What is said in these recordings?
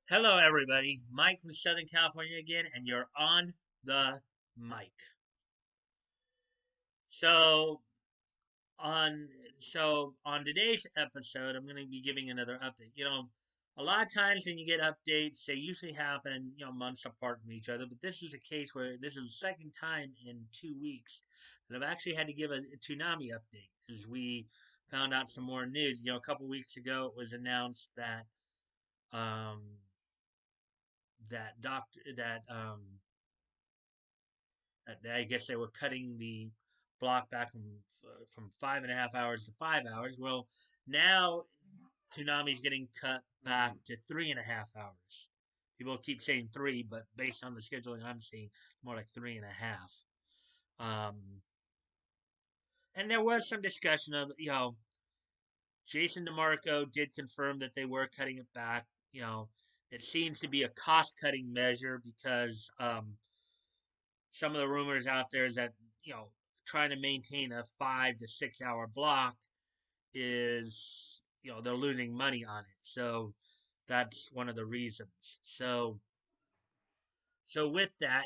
Hello, everybody. Mike from Southern California again, and you're on the mic. So on on today's episode, I'm going to be giving another update. A lot of times when you get updates, they usually happen months apart from each other. But this is a case where this is the second time in 2 weeks that I've actually had to give a Toonami update as we found out some more news. A couple weeks ago, it was announced that um, that doctor that I guess they were cutting the block back from 5.5 hours to 5 hours. Well, now Toonami's getting cut back to 3.5 hours. People keep saying three, but based on the scheduling I'm seeing, more like 3.5. Um, and there was some discussion of, Jason DeMarco did confirm that they were cutting it back. It seems to be a cost-cutting measure because some of the rumors out there is that trying to maintain a 5 to 6 hour block is they're losing money on it. So that's one of the reasons. So with that,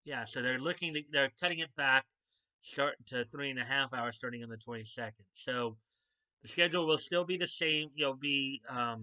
yeah, so they're cutting it back, start to 3.5 hours starting on the 22nd. So the schedule will still be the same. You'll be a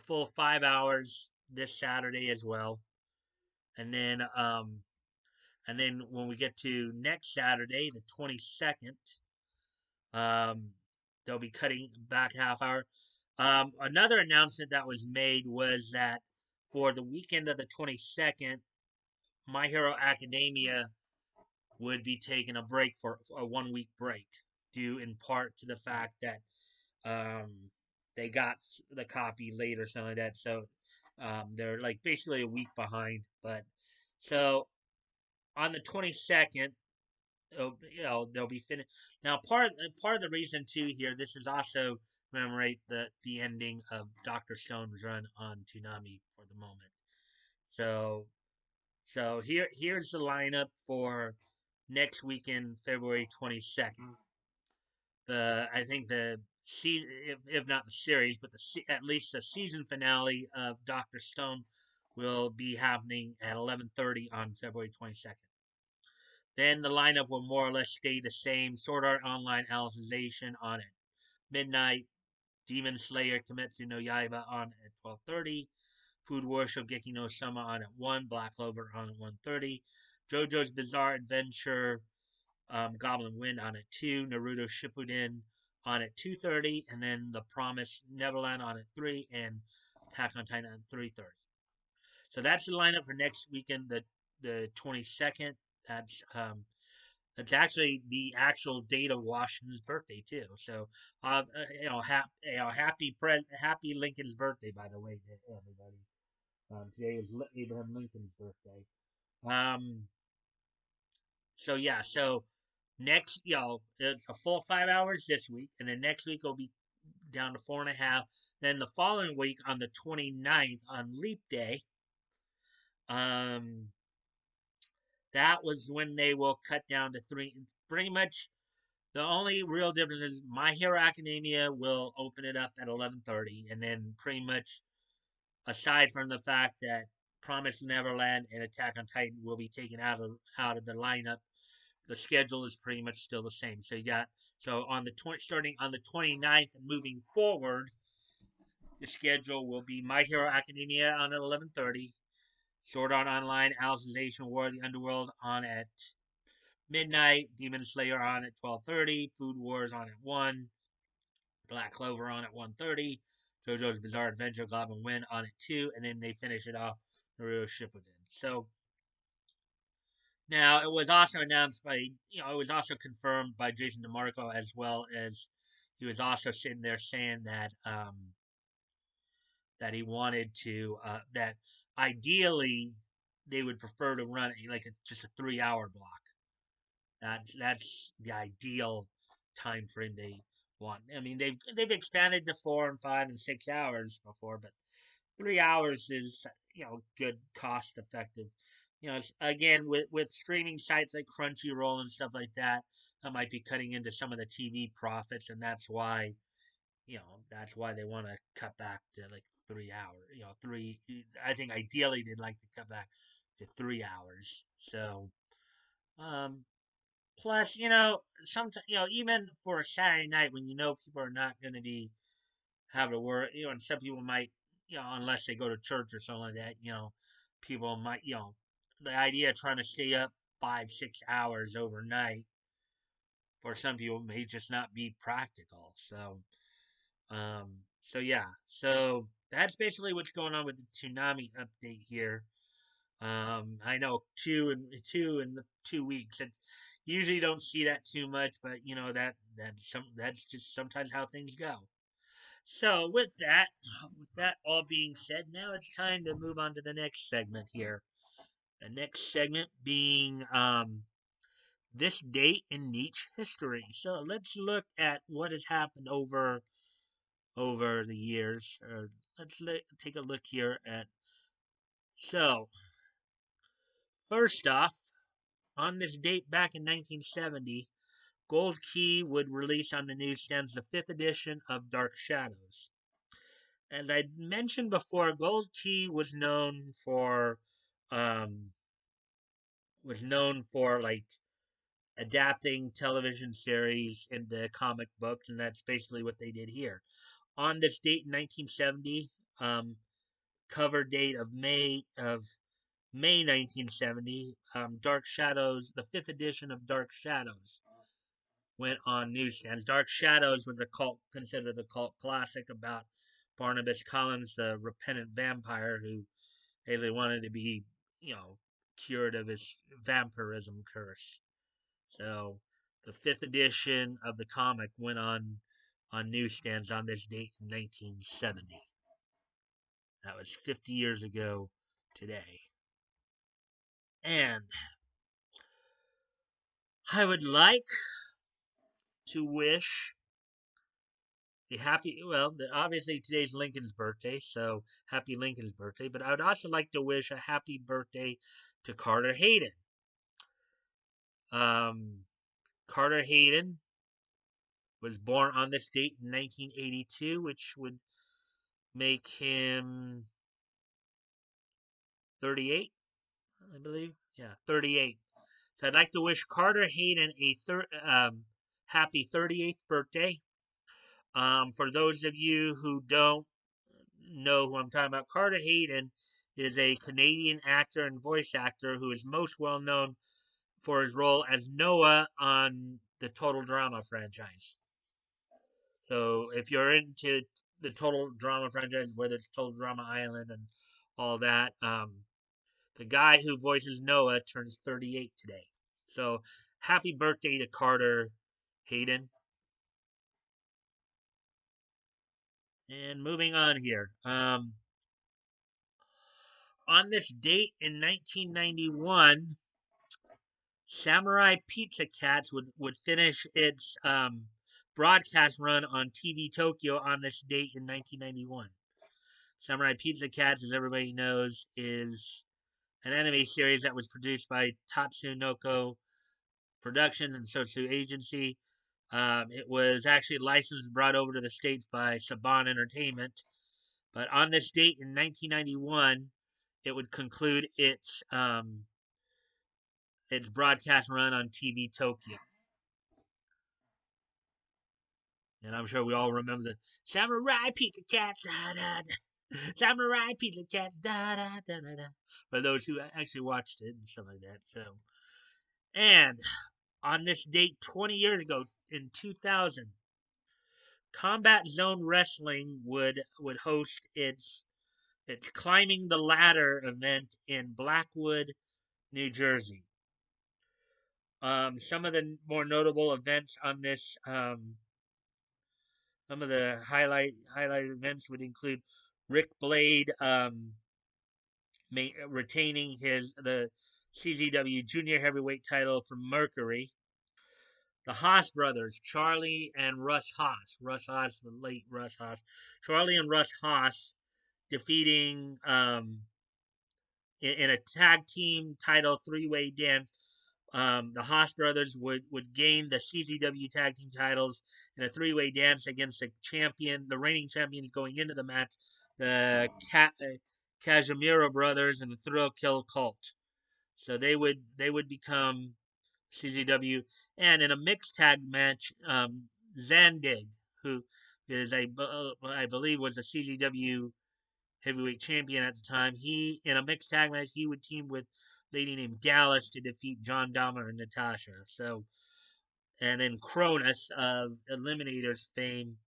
full 5 hours this Saturday as well, and then when we get to next Saturday, the 22nd, um, they'll be cutting back half hour. Another announcement that was made was that for the weekend of the 22nd, My Hero Academia would be taking a break for a 1 week break, due in part to the fact that um, they got the copy late or something like that. So they're like basically a week behind. But so on the 22nd, they'll be finished. Now, part of the reason too here, this is also commemorate the ending of Doctor Stone's run on Toonami for the moment. So here's the lineup for next weekend, February 22nd. I think the if not the series, but at least the season finale of Doctor Stone will be happening at 11:30 on February 22nd. Then the lineup will more or less stay the same. Sword Art Online Alicization on at midnight. Demon Slayer Kimetsu no Yaiba on at 12:30. Food War Shogeki no Soma on at 1. Black Clover on at 1:30. JoJo's Bizarre Adventure Goblin Wind on at 2. Naruto Shippuden on at 2:30. And then The Promised Neverland on at 3. And Attack on Titan at 3:30. So that's the lineup for next weekend, the 22nd. That's it's actually the actual date of Washington's birthday too. So, happy Lincoln's birthday, by the way, to everybody. Today is Abraham Lincoln's birthday. Um, so yeah, so next, it's a full 5 hours this week, and then next week will be down to 4.5. Then the following week on the 29th on Leap Day, um, that was when they will cut down to three. Pretty much the only real difference is My Hero Academia will open it up at 11:30, and then pretty much aside from the fact that Promised Neverland and Attack on Titan will be taken out of the lineup, the schedule is pretty much still the same. So you got on the starting on the 29th and moving forward, the schedule will be My Hero Academia on at 11:30, Sword Art Online Alicization War of the Underworld on at midnight, Demon Slayer on at 12:30, Food Wars on at 1, Black Clover on at 1:30, JoJo's Bizarre Adventure Goblin Wind on at 2, and then they finish it off Naruto Shippuden. So now it was also announced it was also confirmed by Jason DeMarco, as well as he was also sitting there saying that he wanted to that ideally they would prefer to run like it's just a 3 hour block. That's the ideal time frame they want. I mean, they've expanded to 4 and 5 and 6 hours before, but 3 hours is good, cost effective. Again with streaming sites like Crunchyroll and stuff like that, that might be cutting into some of the TV profits, and that's why that's why they want to cut back to like 3 hours. Three. I think ideally they'd like to cut back to 3 hours. So, um, plus, sometimes, even for a Saturday night when people are not going to be have to work, and some people might, unless they go to church or something like that, people might, the idea of trying to stay up 5, 6 hours overnight for some people may just not be practical. So yeah, so that's basically what's going on with the Toonami update here. I know 2 in 2 weeks. It's usually don't see that too much, but that's just sometimes how things go. So with that all being said, now it's time to move on to the next segment here. The next segment being this date in niche history. So let's look at what has happened over the years. Take a look here at. So first off, on this date back in 1970, Gold Key would release on the newsstands the fifth edition of Dark Shadows. As I mentioned before, Gold Key um, was known for like adapting television series into comic books, and that's basically what they did here. On this date in 1970, cover date of May 1970, Dark Shadows, the fifth edition of Dark Shadows, went on newsstands. Dark Shadows was considered a cult classic about Barnabas Collins, the repentant vampire who really wanted to be, cured of his vampirism curse. So the fifth edition of the comic went on newsstands on this date in 1970. That was 50 years ago today. And I would like to wish obviously today's Lincoln's birthday, so happy Lincoln's birthday, but I would also like to wish a happy birthday to Carter Hayden. Carter Hayden was born on this date in 1982, which would make him 38, I believe. Yeah, 38. So I'd like to wish Carter Hayden a happy 38th birthday. For those of you who don't know who I'm talking about, Carter Hayden is a Canadian actor and voice actor who is most well known for his role as Noah on the Total Drama franchise. So if you're into the Total Drama franchise, whether it's Total Drama Island and all that, the guy who voices Noah turns 38 today. So happy birthday to Carter Hayden. And moving on here. On this date in 1991, Samurai Pizza Cats would finish its broadcast run on TV Tokyo on this date in 1991. Samurai Pizza Cats, as everybody knows, is an anime series that was produced by Tatsunoko Productions and Sotsu Agency. It was actually licensed and brought over to the States by Saban Entertainment. But on this date in 1991, it would conclude its broadcast run on TV Tokyo. And I'm sure we all remember the Samurai Pizza Cats, da da da. Samurai Pizza Cats, da da da da da. For those who actually watched it and stuff like that. So, and on this date 20 years ago in 2000, Combat Zone Wrestling would host its Climbing the Ladder event in Blackwood, New Jersey. Some of the more notable events on this, some of the highlight events would include Rick Blade retaining the CZW Junior Heavyweight title from Mercury. The Haas brothers, Charlie and Russ Haas. Russ Haas, the late Russ Haas. Charlie and Russ Haas defeating in a tag team title three-way dance the Haas brothers would gain the CZW tag team titles in a three-way dance against the reigning champions going into the match, the Casimiro brothers and the Thrill Kill Cult. So they would become CZW, and in a mixed tag match, Zandig, who is I believe was a CZW heavyweight champion at the time, he in a mixed tag match he would team with a lady named Dallas to defeat John Dahmer and Natasha. So and then Cronus of Eliminators fame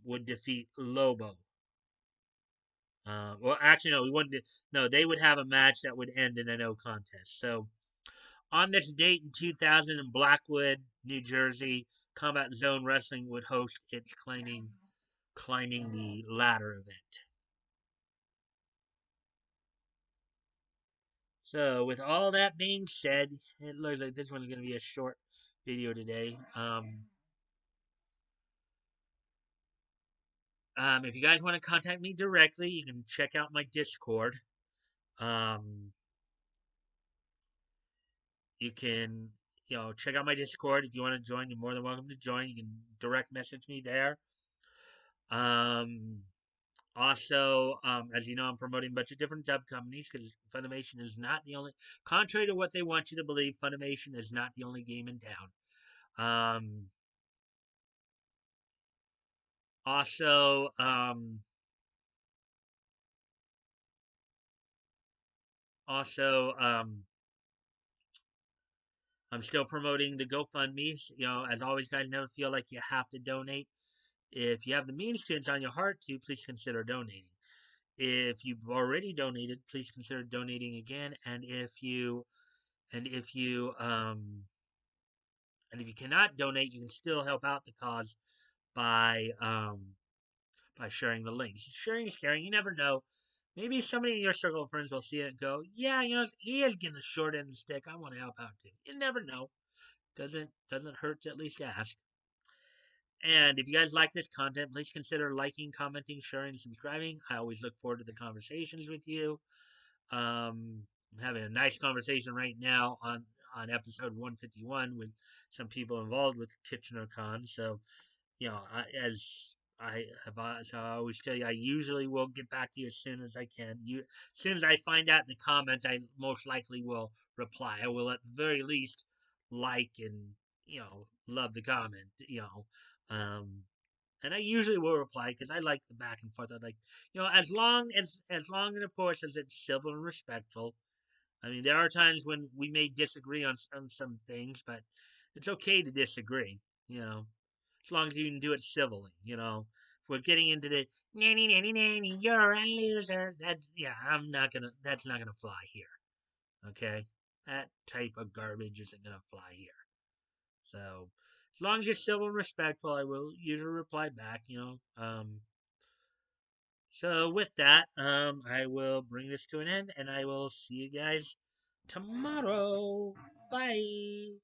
would defeat Lobo. Well, actually, no, we wouldn't. No, they would have a match that would end in a no contest. So on this date in 2000 in Blackwood, New Jersey, Combat Zone Wrestling would host its climbing the ladder event. So with all that being said, it looks like this one's going to be a short video today. If you guys want to contact me directly, you can check out my Discord. Um, you can, check out my Discord. If you want to join, you're more than welcome to join. You can direct message me there. Also, as you know, I'm promoting a bunch of different dub companies because Funimation is not the only, contrary to what they want you to believe, Funimation is not the only game in town. Also, also, I'm still promoting the GoFundMe's. As always, guys, never feel like you have to donate. If you have the means to, it's on your heart to, please consider donating. If you've already donated, please consider donating again. And if you cannot donate, you can still help out the cause by sharing the link. Sharing is caring. You never know. Maybe somebody in your circle of friends will see it and go, "Yeah, he is getting the short end of the stick. I want to help out too." You never know. Doesn't hurt to at least ask. And if you guys like this content, please consider liking, commenting, sharing, and subscribing. I always look forward to the conversations with you. I'm having a nice conversation right now on episode 151 with some people involved with Kitchener Con. So, as I always tell you, I usually will get back to you as soon as I can. As soon as I find out the comment, I most likely will reply. I will at the very least like and love the comment. Um, and I usually will reply because I like the back and forth. I like, as long and of course as it's civil and respectful. I mean, there are times when we may disagree on some things, but it's okay to disagree. As long as you can do it civilly. If we're getting into the nanny nanny nanny, you're a loser. That's not gonna fly here. Okay, that type of garbage isn't gonna fly here. So as long as you're civil and respectful, I will usually reply back. So with that, I will bring this to an end, and I will see you guys tomorrow. Bye.